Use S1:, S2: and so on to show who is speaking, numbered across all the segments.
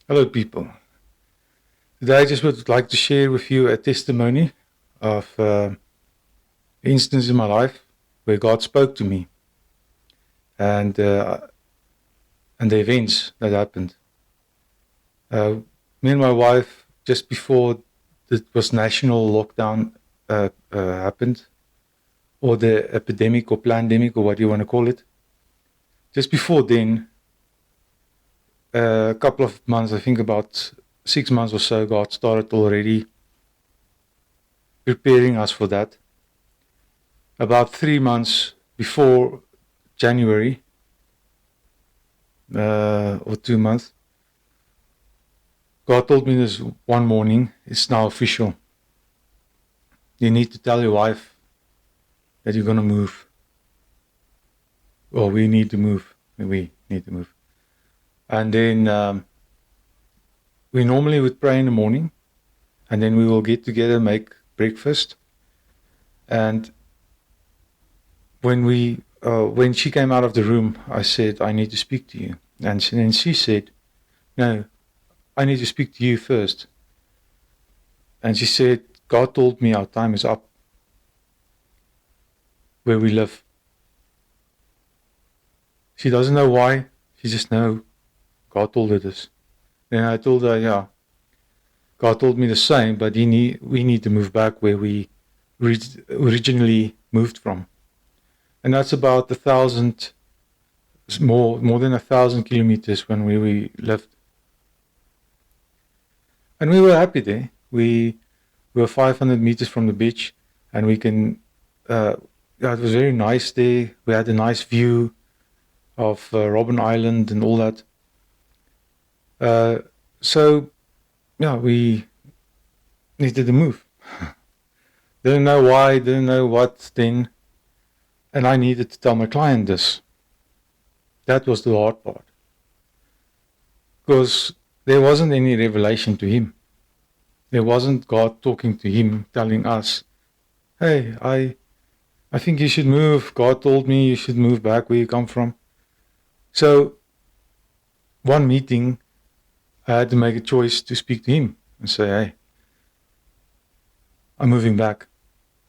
S1: Hello, people. Today, I just would like to share with you a testimony of instance in my life where God spoke to me and the events that happened. Me and my wife, just before it was national lockdown happened, or the epidemic or pandemic or what you want to call it, just before then, a couple of months, I think about 6 months or so, God started already preparing us for that. About 3 months before January, or 2 months, God told me this one morning, it's now official. You need to tell your wife that you're going to move. Or we need to move. We need to move. And then we normally would pray in the morning, and then we will get together, make breakfast. And when she came out of the room, I said, I need to speak to you. And then she said, no, I need to speak to you first. And she said, God told me our time is up where we live. She doesn't know why. She just knows God told her this. Then I told her, yeah, God told me the same, but we need to move back where we originally moved from. And that's about 1,000, more than 1,000 kilometers when we lived. And we were happy there. We were 500 meters from the beach, and we can, it was very nice there. We had a nice view of Robben Island and all that. So, yeah, we needed to move. Didn't know why, didn't know what then. And I needed to tell my client this. That was the hard part. Because there wasn't any revelation to him. There wasn't God talking to him, telling us, hey, I think you should move. God told me you should move back where you come from. So, one meeting, I had to make a choice to speak to him and say, hey, I'm moving back.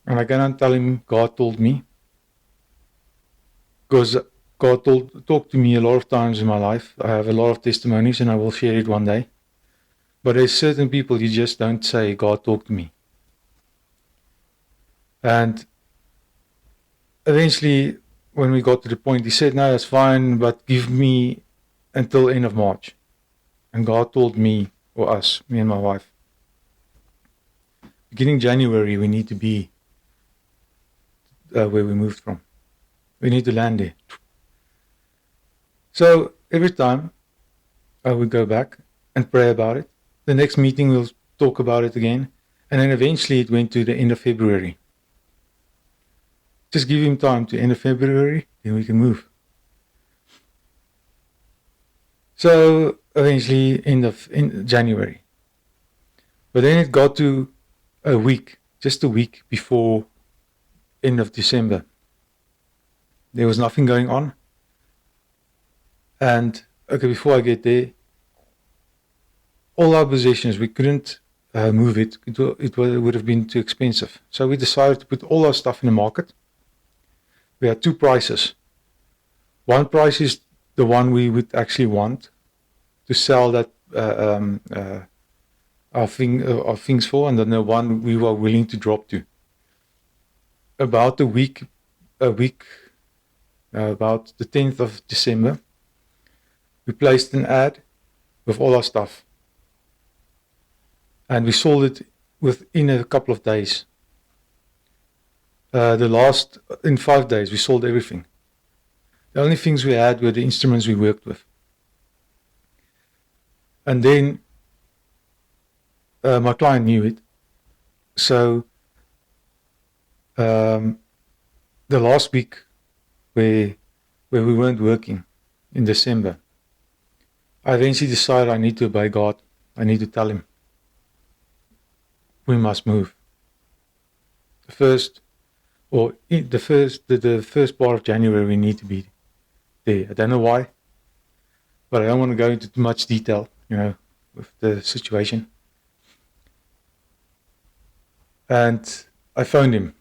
S1: And I cannot tell him God told me, because God talked to me a lot of times in my life. I have a lot of testimonies and I will share it one day. But there's certain people you just don't say, God talked to me. And eventually, when we got to the point, he said, no, that's fine, but give me until end of March. And God told me, or us, me and my wife, beginning January, we need to be where we moved from. We need to land there. So every time I would go back and pray about it. The next meeting we'll talk about it again. And then eventually it went to the end of February. Just give him time to end of February, then we can move. So eventually in January. But then it got to just a week before end of December. There was nothing going on. And okay, before I get there, all our possessions, we couldn't move it. It would have been too expensive. So we decided to put all our stuff in the market. We had two prices. One price is the one we would actually want to sell that our things for, and then the one we were willing to drop to. About about the 10th of December, we placed an ad with all our stuff. And we sold it within a couple of days. In 5 days, we sold everything. The only things we had were the instruments we worked with. And then my client knew it. So the last week where we weren't working in December, I eventually decided I need to obey God. I need to tell him we must move. The first part of January we need to be there. I don't know why, but I don't want to go into too much detail, with the situation. And I phoned him.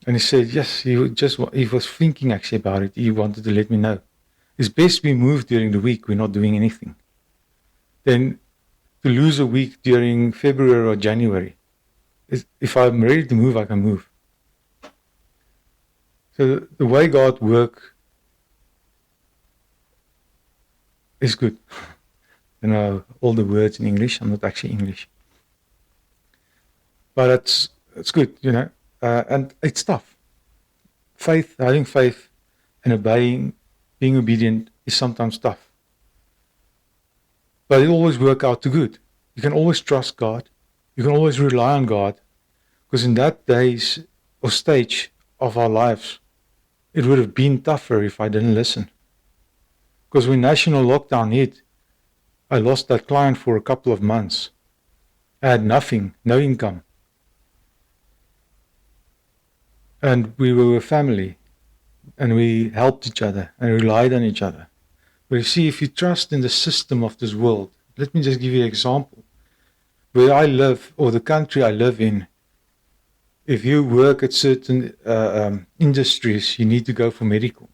S1: And he said, yes, he was thinking actually about it. He wanted to let me know. It's best we move during the week. We're not doing anything. Then to lose a week during February or January, if I'm ready to move, I can move. So the way God works is good. You know, all the words in English. I'm not actually English. But it's good, you know. And it's tough. Having faith and obeying, being obedient is sometimes tough. But it always works out to good. You can always trust God. You can always rely on God. Because in that days or stage of our lives, it would have been tougher if I didn't listen. Because when national lockdown hit, I lost that client for a couple of months. I had nothing, no income. And we were a family. And we helped each other and relied on each other. But you see, if you trust in the system of this world, let me just give you an example. Where I live, or the country I live in, if you work at certain industries, you need to go for medical.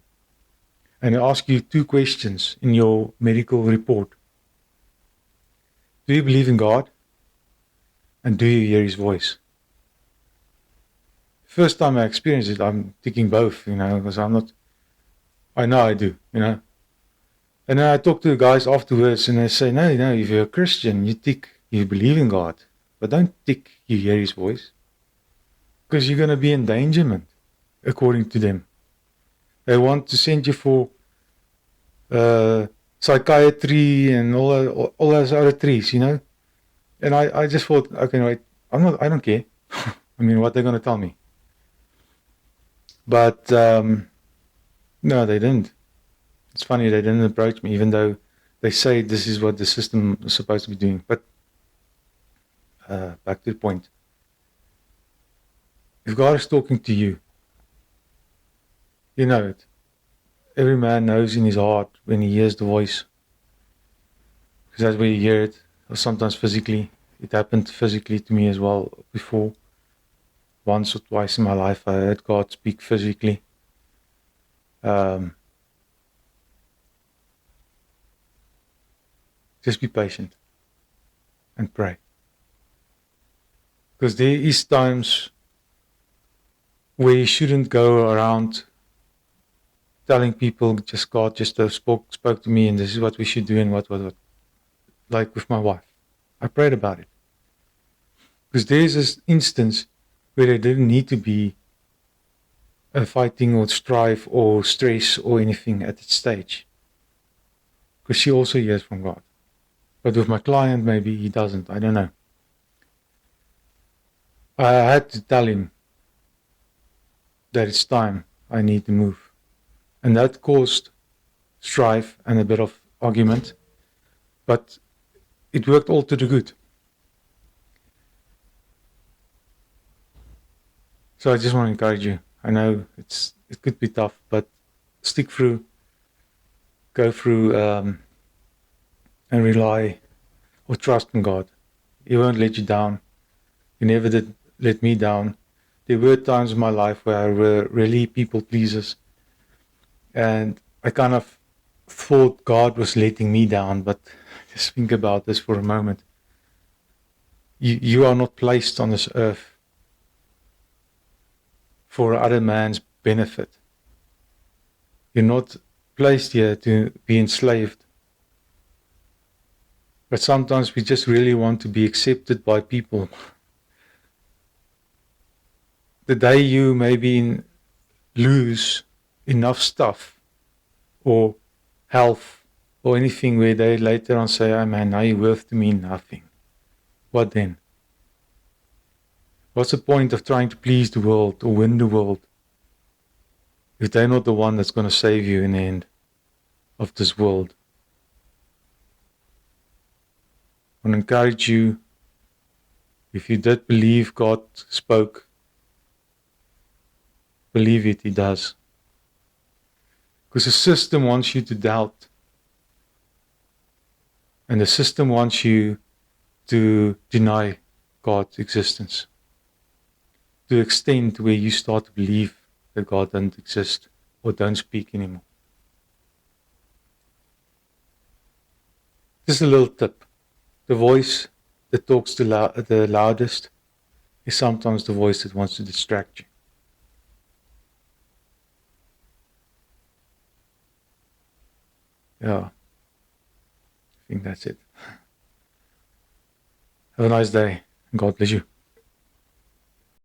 S1: And I ask you 2 questions in your medical report. Do you believe in God? And do you hear His voice? First time I experienced it, I'm ticking both, you know, because I know I do, you know. And then I talk to the guys afterwards and they say, no, if you're a Christian, you tick, you believe in God. But don't tick, you hear His voice. Because you're going to be in endangerment, according to them. They want to send you for psychiatry and all those other trees, you know. And I just thought, okay, wait, I don't care. I mean, what they're going to tell me. But no, they didn't. It's funny, they didn't approach me, even though they say this is what the system is supposed to be doing. But back to the point. If God is talking to you, you know it. Every man knows in his heart when he hears the voice. Because that's where you hear it, or sometimes physically. It happened physically to me as well before. Once or twice in my life I heard God speak physically. Just be patient and pray. Because there is times where you shouldn't go around telling people, God just spoke to me and this is what we should do and what. Like with my wife. I prayed about it. Because there's this instance where there didn't need to be a fighting or strife or stress or anything at that stage. Because she also hears from God. But with my client, maybe he doesn't. I don't know. I had to tell him that it's time I need to move. And that caused strife and a bit of argument. But it worked all to the good. So I just want to encourage you. I know it could be tough, but stick through, go through, and rely or trust in God. He won't let you down. He never did let me down. There were times in my life where I were really people pleasers, and I kind of thought God was letting me down. But just think about this for a moment. You are not placed on this earth for other man's benefit. You're not placed here to be enslaved. But sometimes we just really want to be accepted by people. The day you maybe lose enough stuff or health or anything where they later on say, oh man, now you're worth to me nothing. What then? What's the point of trying to please the world or win the world if they're not the one that's going to save you in the end of this world? I want to encourage you, if you did believe God spoke, believe it, He does. Because the system wants you to doubt. And the system wants you to deny God's existence, to the extent where you start to believe that God doesn't exist or don't speak anymore. Just a little tip. The voice that talks the loudest is sometimes the voice that wants to distract you. Yeah, I think that's it. Have a nice day, and God bless you.